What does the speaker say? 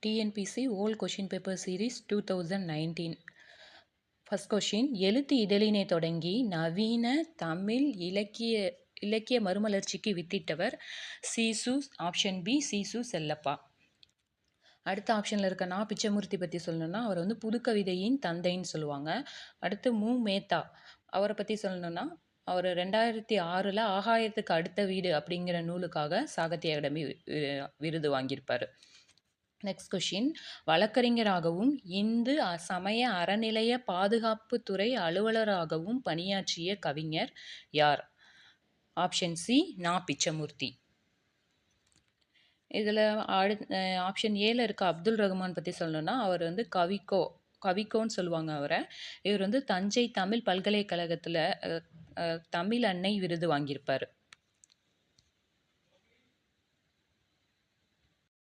TNPSC old question paper series 2019. First question, எழுத்து இதழினை தொடங்கி நவீன தமிழ் இலக்கிய மறுமலர்ச்சிக்கு வித்திட்டவர் சீசு. ஆப்ஷன் பி, சீசு செல்லப்பா. அடுத்த ஆப்ஷனில் இருக்க நான் பிச்சமூர்த்தி பற்றி சொல்லணும்னா அவர் வந்து புதுக்கவிதையின் தந்தைன்னு சொல்லுவாங்க. அடுத்து மேத்தா, அவரை பற்றி சொல்லணும்னா அவர் 2006 ஆகாயத்துக்கு அடுத்த வீடு அப்படிங்கிற நூலுக்காக சாகித்ய அகாடமி விருது வாங்கியிருப்பார். நெக்ஸ்ட் கொஷின், வழக்கறிஞராகவும் இந்து சமய அறநிலைய பாதுகாப்புத்துறை அலுவலராகவும் பணியாற்றிய கவிஞர் யார்? ஆப்ஷன் சி, நா பிச்சமூர்த்தி. இதில் ஆப்ஷன் ஏல இருக்க அப்துல் ரஹ்மான் பற்றி சொல்லணும்னா அவர் வந்து கவிக்கோன்னு சொல்லுவாங்க அவரை. இவர் வந்து தஞ்சை தமிழ் பல்கலைக்கழகத்தில் தமிழ் அன்னை விருது வாங்கியிருப்பார்.